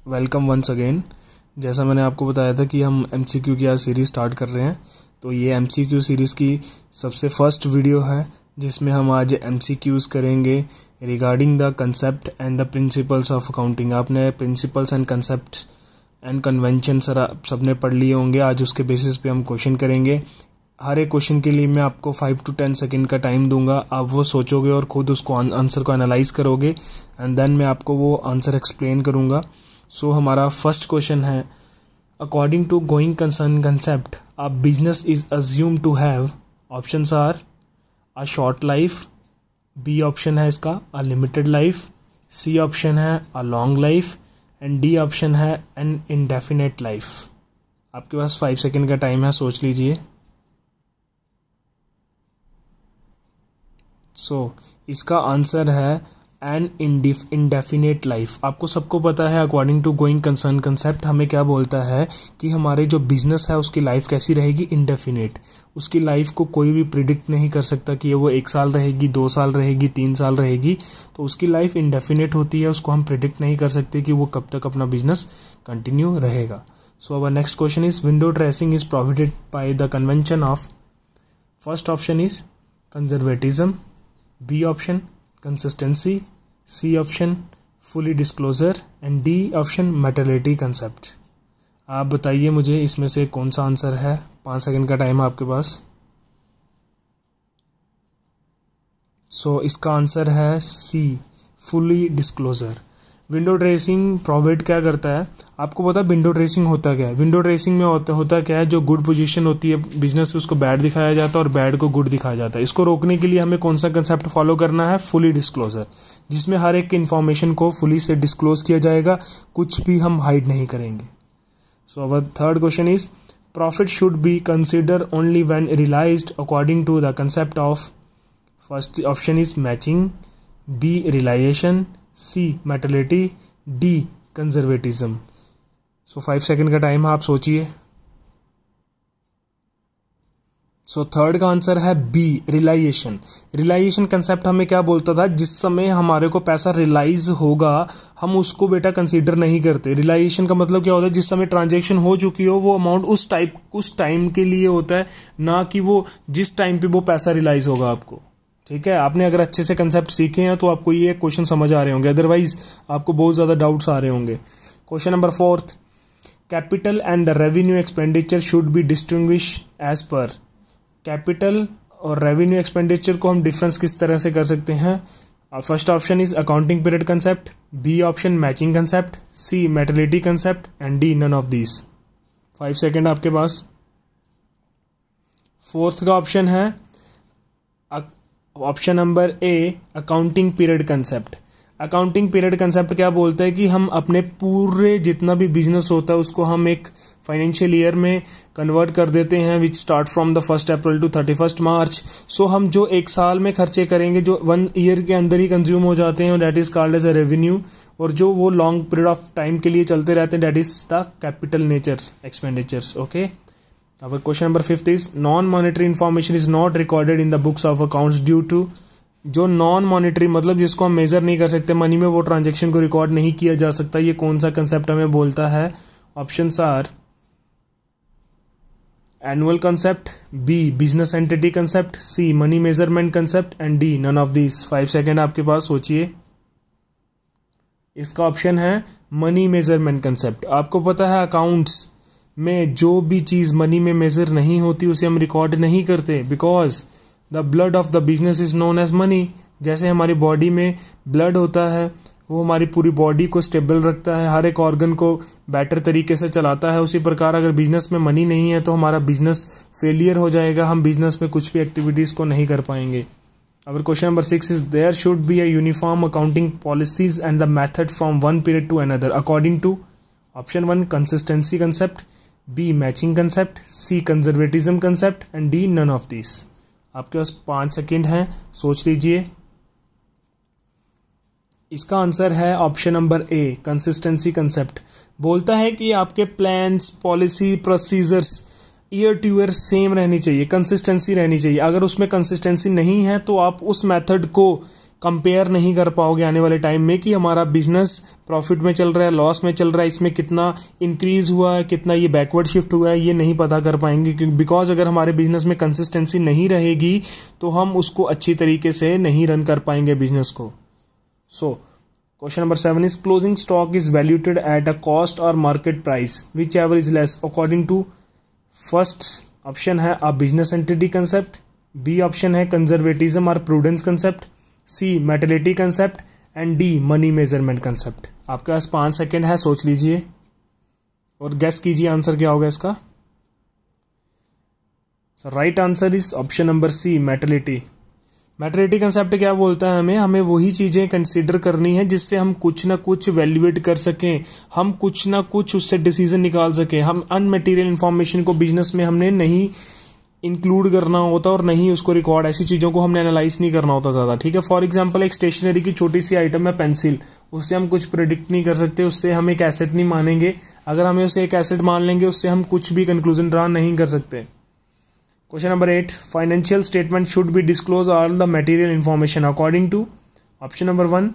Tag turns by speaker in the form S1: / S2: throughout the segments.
S1: Welcome once again. जैसा मैंने आपको बताया था कि हम एमसीक्यू की आज सीरीज़ स्टार्ट कर रहे हैं, तो ये एमसीक्यू सीरीज़ की सबसे फर्स्ट वीडियो है जिसमें हम आज एमसीक्यूज़ करेंगे regarding the concept and the principles of accounting. आपने principles and concept and convention सबने पढ़ लिए होंगे। आज उसके बेसिस पे हम क्वेश्चन करेंगे। हर एक क्वेश्चन के लिए मैं आपको 5 to 10 सेकेंड का टाइम दूंगा। आप वो सोचोगे और खुद उसको आंसर को एनालाइज करोगे एंड देन मैं आपको वो आंसर एक्सप्लेन करूंगा। सो हमारा फर्स्ट क्वेश्चन है, according to going concern concept a business is assume to have, options are a short life, b option है इसका a limited life, c option है a long life and d option है an indefinite life. आपके पास 5 second का time है, सोच लीजिए। इसका आंसर है एन इंडेफिनेट लाइफ। आपको सबको पता है according to going concern concept हमें क्या बोलता है कि हमारे जो बिजनेस है उसकी लाइफ कैसी रहेगी, इंडेफिनेट। उसकी लाइफ को कोई भी प्रिडिक्ट नहीं कर सकता कि वो 1 साल रहेगी, 2 साल रहेगी, 3 साल रहेगी। तो उसकी लाइफ इंडेफिनेट होती है, उसको हम प्रिडिक्ट नहीं कर सकते कि वो कब तक अपना बिजनेस कंटिन्यू रहेगा। So our next question is, window dressing is prohibited by the convention of, first option is conservatism, B option consistency, C option fully disclosure and D option materiality concept। आप बताइए मुझे इसमें से कौन सा answer है। 5 second का time है आपके पास। इसका आंसर है C fully disclosure. Window dressing provide क्या करता है, आपको पता है विंडो ड्रेसिंग होता क्या है। विंडो ड्रेसिंग में होता क्या है, जो गुड पोजीशन होती है बिजनेस में उसको बैड दिखाया जाता है और बैड को गुड दिखाया जाता है। इसको रोकने के लिए हमें कौन सा कंसेप्ट फॉलो करना है, फुली डिस्क्लोजर, जिसमें हर एक इन्फॉर्मेशन को फुली से डिस्क्लोज किया जाएगा, कुछ भी हम हाइड नहीं करेंगे। Our third question is, profit should be consider only when realised according to the concept of, first option is matching, B realisation, C materiality, D conservatism. 5 second का टाइम है, आप सोचिए। थर्ड का आंसर है B realisation. Realisation concept हमें क्या बोलता था, जिस समय हमारे को पैसा रियलाइज होगा हम उसको बेटा कंसीडर नहीं करते। रियलाइजेशन का मतलब क्या होता है, जिस समय ट्रांजैक्शन हो चुकी हो वो अमाउंट उस टाइम के लिए होता है, ना कि वो जिस टाइम पे वो पैसा रियलाइज होगा आपको। ठीक है, आपने अगर अच्छे से कंसेप्ट सीखे हैं तो आपको ये क्वेश्चन समझ आ रहे होंगे, अदरवाइज आपको बहुत ज्यादा डाउट्स आ रहे होंगे। Question number 4, capital and the revenue expenditure should be distinguish as per. Capital और रेवेन्यू एक्सपेंडिचर को हम डिफरेंस किस तरह से कर सकते हैं। First option is accounting period concept, B option matching concept, C materiality concept and D none of these. 5 second आपके पास। फोर्थ का ऑप्शन है option number A accounting period concept. Accounting period concept क्या बोलता है कि हम अपने पूरे जितना भी बिजनेस होता है उसको हम एक फाइनेंशियल ईयर में कन्वर्ट कर देते हैं, which start from the 1 April to 31 March. हम जो 1 साल में खर्चे करेंगे जो 1 ईयर के अंदर ही कंज्यूम हो जाते हैं, that is called as a revenue. और जो वो लॉन्ग पीरियड ऑफ टाइम के लिए चलते रहते हैं, that is the capital nature expenditures. Okay, अब question number 5 is, non monetary information is not recorded in the books of accounts due to. जो नॉन मॉनेटरी मतलब जिसको हम मेजर नहीं कर सकते, मनी में वो ट्रांजेक्शन को रिकॉर्ड नहीं किया जा सकता, ये कौन सा कंसेप्ट हमें बोलता है। Options are annual concept, B business entity concept, C money measurement concept and D none of this. 5 second आपके पास, सोचिए। इसका ऑप्शन है मनी मेजरमेंट कंसेप्ट। आपको पता है अकाउंट्स में जो भी चीज मनी में मेजर नहीं होती उसे हम रिकॉर्ड नहीं करते, because the blood of the business is known as money. जैसे हमारी बॉडी में ब्लड होता है, वो हमारी पूरी बॉडी को स्टेबल रखता है, हर एक ऑर्गन को बेटर तरीके से चलाता है, उसी प्रकार अगर बिजनेस में मनी नहीं है तो हमारा बिजनेस फेलियर हो जाएगा, हम बिजनेस में कुछ भी एक्टिविटीज को नहीं कर पाएंगे। अब question number 6 is, there should be a uniform accounting policies and the method from one period to another according to, option 1 consistency concept, B matching concept, C conservatism concept and D none of this. आपके पास 5 second है, सोच लीजिए। इसका answer है option number ए consistency concept. बोलता है कि आपके plans, policy, procedures year two year same रहनी चाहिए, कंसिस्टेंसी रहनी चाहिए। अगर उसमें कंसिस्टेंसी नहीं है तो आप उस मेथड को कंपेयर नहीं कर पाओगे आने वाले टाइम में कि हमारा बिजनेस प्रॉफिट में चल रहा है, लॉस में चल रहा है, इसमें कितना इंक्रीज हुआ है, कितना ये बैकवर्ड शिफ्ट हुआ है, ये नहीं पता कर पाएंगे। क्योंकि बिकॉज अगर हमारे बिजनेस में कंसिस्टेंसी नहीं रहेगी तो हम उसको अच्छी तरीके से नहीं रन कर पाएंगे बिजनेस को। So question number 7 is closing stock is valuated at a cost or market price whichever is less according to. First option है a business entity concept, B option है कंजर्वेटिज्म और prudence concept, C materiality concept and D money measurement concept. आपके पास 5 second है, सोच लीजिए और guess कीजिए आंसर क्या होगा इसका। Right answer is option number C materiality. Materiality concept क्या बोलता है, हमें वही चीजें कंसीडर करनी है जिससे हम कुछ ना कुछ वैल्यूएट कर सकें, हम कुछ ना कुछ उससे डिसीजन निकाल सकें। हम अनमटेरियल इंफॉर्मेशन को बिजनेस में हमने नहीं इंक्लूड करना होता और नहीं उसको रिकॉर्ड, ऐसी चीज़ों को हमने एनालाइज नहीं करना होता ज़्यादा। ठीक है, फॉर एग्जांपल एक स्टेशनरी की छोटी सी आइटम है पेंसिल, उससे हम कुछ प्रेडिक्ट नहीं कर सकते, उससे हम एक एसेट नहीं मानेंगे। अगर हमें उसे एक एसेट मान लेंगे उससे हम कुछ भी कंक्लूजन ड्रा नहीं कर सकते। Question number 8 financial statement should be disclose all the material information according to. Option number 1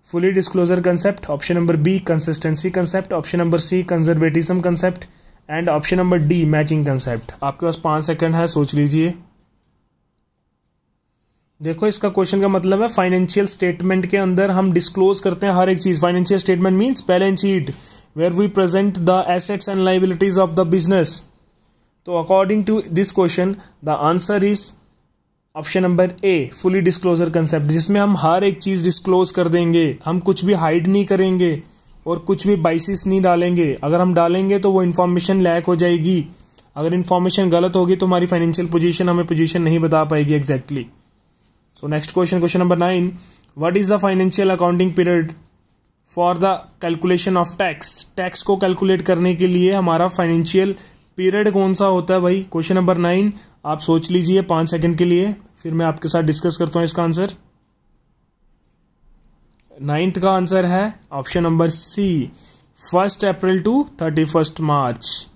S1: fully disclosure concept, option number B consistency concept, option number C conservatism concept and option number D matching concept. आपके पास 5 second है, सोच लीजिए। देखो इसका question का मतलब है फाइनेंशियल स्टेटमेंट के अंदर हम डिस्क्लोज करते हैं हर एक चीज। Financial statement means balance sheet where we present the assets and liabilities of the business. तो according to this question the answer is option number A fully disclosure concept, जिसमें हम हर एक चीज डिस्क्लोज कर देंगे, हम कुछ भी हाइड नहीं करेंगे और कुछ भी बाइसिस नहीं डालेंगे। अगर हम डालेंगे तो वो इन्फॉर्मेशन लैक हो जाएगी, अगर इन्फॉर्मेशन गलत होगी तो हमारी फाइनेंशियल पोजीशन हमें पोजीशन नहीं बता पाएगी exactly. So next question, question number 9 what is the financial accounting period for the calculation of tax. Tax को कैलकुलेट करने के लिए हमारा फाइनेंशियल पीरियड कौन सा होता है भाई। क्वेश्चन नंबर 9 आप सोच लीजिए 5 सेकंड के लिए, फिर मैं आपके साथ डिस्कस करता हूं इसका आंसर। 9th का आंसर है option number C 1 April to 31 March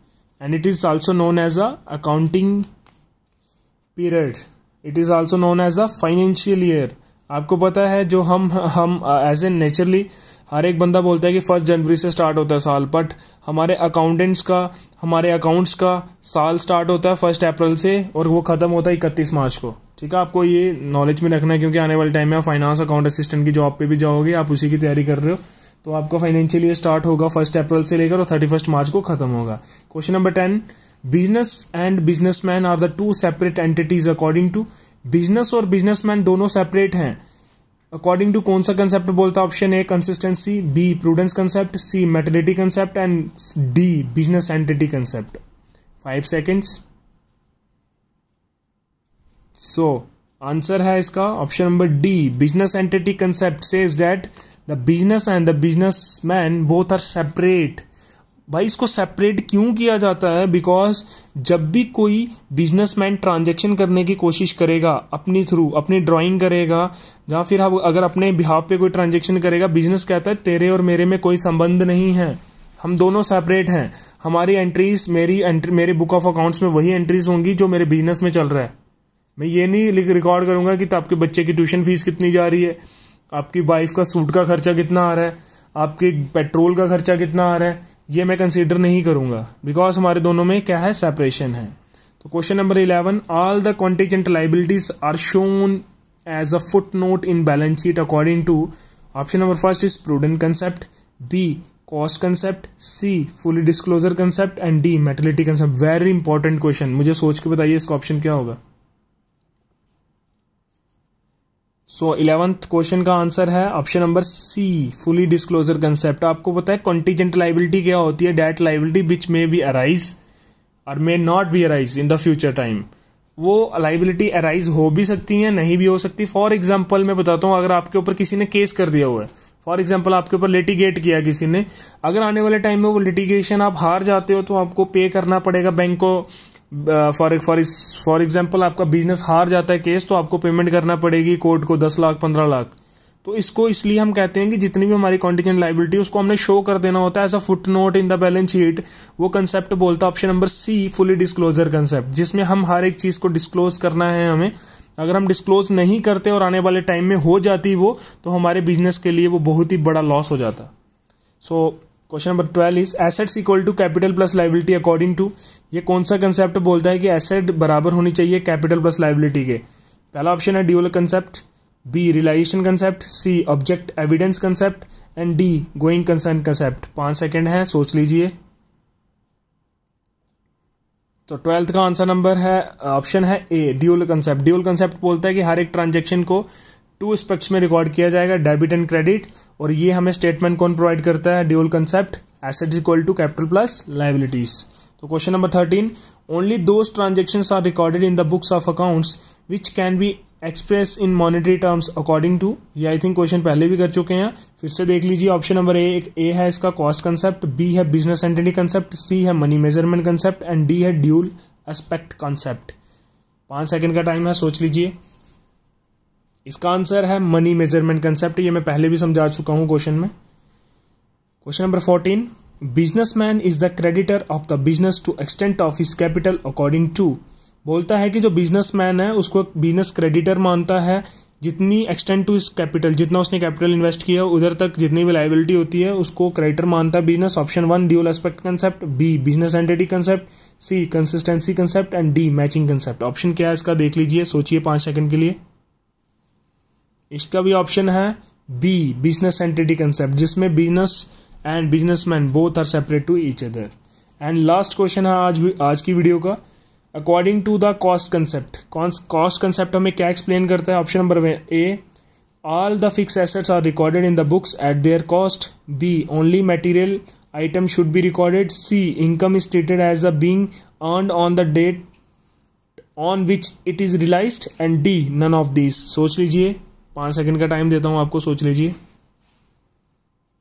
S1: and it is also known as a accounting period, it is also known as a financial year. आपको पता है जो हम एज ए नेचुरली हर एक बंदा बोलता है कि 1 जनवरी से स्टार्ट होता है साल, बट हमारे अकाउंटेंट्स का, हमारे अकाउंट्स का साल स्टार्ट होता है 1 अप्रैल से और वो खत्म होता है 31 मार्च को। ठीक है, आपको ये नॉलेज में रखना है क्योंकि आने वाले टाइम में आप फाइनेंस अकाउंट असिस्टेंट की जॉब पे भी जाओगे, आप उसी की तैयारी कर रहे हो, तो आपका फाइनेंशियल ईयर स्टार्ट होगा 1 अप्रैल से लेकर और 31 मार्च को खत्म होगा। Question number 10 business and businessman are the 2 separate entities according to. Business और बिजनेसमैन दोनों सेपरेट हैं अकॉर्डिंग टू कौन सा कंसेप्ट बोलता है। Option A consistency, B prudence concept, C materiality concept and D business entity concept. 5 seconds. So answer है इसका option number D business entity concept says that the business and the businessman both are separate. भाई इसको separate क्यों किया जाता है, because जब भी कोई बिजनेसमैन ट्रांजैक्शन करने की कोशिश करेगा अपनी थ्रू, अपनी ड्राइंग करेगा या फिर अगर अपने बिहाफ पे कोई ट्रांजैक्शन करेगा, बिजनेस कहता है तेरे और मेरे में कोई संबंध नहीं है, हम दोनों सेपरेट हैं। हमारी एंट्रीज मेरे बुक ऑफ अकाउंट्स में वही एंट्रीज होंगी जो मेरे बिजनेस में चल रहा है। मैं ये नहीं रिकॉर्ड करूंगा कि आपके बच्चे की ट्यूशन फीस कितनी जा रही है, आपकी वाइफ का सूट का खर्चा कितना आ रहा है, आपके पेट्रोल का खर्चा कितना आ रहा है, ये मैं कंसीडर नहीं करूंगा बिकॉज हमारे दोनों में क्या है, सेपरेशन है। तो question number 11 all the contingent liabilities are shown as a footnote in balance sheet according to. Option number first is prudent concept, B cost concept, C fully disclosure concept and D materiality concept. Very important question, मुझे सोच के बताइए इसका ऑप्शन क्या होगा। So 11th question का answer है option number C fully disclosure concept. आपको पता है कॉन्टीजेंट लाइबिलिटी क्या होती है, date liability which may be arise or may not be arise in the future time. वो लाइबिलिटी अराइज हो भी सकती है, नहीं भी हो सकती। फॉर एग्जाम्पल मैं बताता हूँ, अगर आपके ऊपर किसी ने केस कर दिया हुआ है, फॉर एग्जाम्पल आपके ऊपर लिटिगेट किया किसी ने, अगर आने वाले टाइम में वो लिटिगेशन आप हार जाते हो तो आपको पे करना पड़ेगा बैंक को। फॉर एग्जाम्पल आपका बिजनेस हार जाता है केस, तो आपको पेमेंट करना पड़ेगी कोर्ट को 10 लाख 15 लाख। तो इसको इसलिए हम कहते हैं कि जितनी भी हमारी कॉन्टिजेंट लाइबिलिटी उसको हमने शो कर देना होता है as a footnote in the balance sheet. वो कंसेप्ट बोलता है option number C fully disclosure concept, जिसमें हम हर एक चीज को डिस्क्लोज करना है हमें अगर हम डिस्क्लोज नहीं करते और आने वाले टाइम में हो जाती वो, तो हमारे बिजनेस के लिए वो बहुत ही बड़ा लॉस हो जाता। So question number 12 is assets equal to capital plus liability according to. ये कौन सा कंसेप्ट बोलता है कि एसेट बराबर होनी चाहिए कैपिटल प्लस लाइबिलिटी के? पहला ऑप्शन है dual concept, B realisation concept, C object evidence concept and D going concern concept. 5 second है, सोच लीजिए। तो 12th का आंसर नंबर है ऑप्शन है ए ड्यूअल कंसेप्ट। ड्यूअल कंसेप्ट बोलता है कि हर एक ट्रांजेक्शन को 2 एस्पेक्ट्स में रिकॉर्ड किया जाएगा, डेबिट एंड क्रेडिट, और ये हमें स्टेटमेंट कौन प्रोवाइड करता है? Dual concept, assets equal to capital plus liabilities. तो question number 13, only those transactions are recorded in the books of accounts which can be express in monetary terms according to. ये I think question पहले भी कर चुके हैं, फिर से देख लीजिए। ऑप्शन नंबर ए है इसका कॉस्ट कंसेप्ट, बी है बिजनेस एंटिटी कंसेप्ट, सी है money measurement concept and D है ड्यूल एस्पेक्ट कंसेप्ट। 5 सेकंड का टाइम है, सोच लीजिए। इसका आंसर है मनी मेजरमेंट कंसेप्ट। ये मैं पहले भी समझा चुका हूं क्वेश्चन में। Question number 14, businessman is the creditor of the business to extent of his capital according to. बोलता है कि जो बिजनेसमैन है उसको बिजनेस क्रेडिटर मानता है जितनी एक्सटेंट टू हिज कैपिटल, जितना उसने कैपिटल इन्वेस्ट किया उधर तक जितनी भी लायबिलिटी होती है उसको क्रेडिटर मानता है business. Option 1 dual aspect concept, B business entity concept, C consistency concept and D matching concept. Option क्या है इसका देख लीजिए, सोचिए 5 सेकंड के लिए। इसका भी ऑप्शन है बी बिजनेस एंटिटी कंसेप्ट, जिसमें business and businessman both are separate to each other. And last question है आज की वीडियो का, according to the cost concept. Cost concept हमें क्या एक्सप्लेन करता है? Option number A all the fix assets are recorded in the books at their cost, B only material item should be recorded, C income is treated as a being earned on the date on which it is realised and D none of this. सोच लीजिए, 5 second का time देता हूं आपको, सोच लीजिए।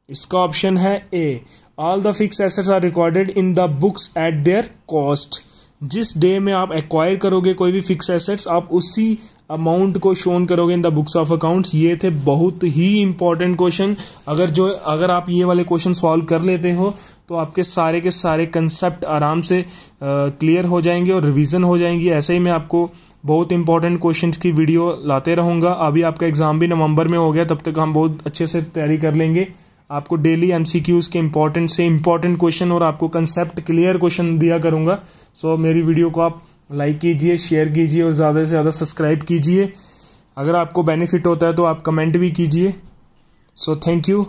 S1: इसका option है A all the fix assets are recorded in the books at their cost. जिस डे में आप एक्वायर करोगे कोई भी फिक्स एसेट्स, आप उसी अमाउंट को शोन करोगे इन द बुक्स ऑफ अकाउंट्स। ये थे बहुत ही इंपॉर्टेंट क्वेश्चन। अगर आप ये वाले क्वेश्चन सॉल्व कर लेते हो तो आपके सारे के सारे कंसेप्ट आराम से क्लियर हो जाएंगे और रिवीजन हो जाएंगी। ऐसे ही मैं आपको बहुत इंपॉर्टेंट क्वेश्चंस की वीडियो लाते रहूंगा। अभी आपका एग्जाम भी नवंबर में हो गया, तब तक हम बहुत अच्छे से तैयारी कर लेंगे। आपको डेली एमसीक्यूज के इंपॉर्टेंट से इंपॉर्टेंट क्वेश्चन और आपको कंसेप्ट क्लियर क्वेश्चन दिया करूंगा। सो मेरी वीडियो को आप लाइक कीजिए, शेयर कीजिए और ज़्यादा से ज़्यादा सब्सक्राइब कीजिए। अगर आपको बेनिफिट होता है तो आप कमेंट भी कीजिए। So thank you.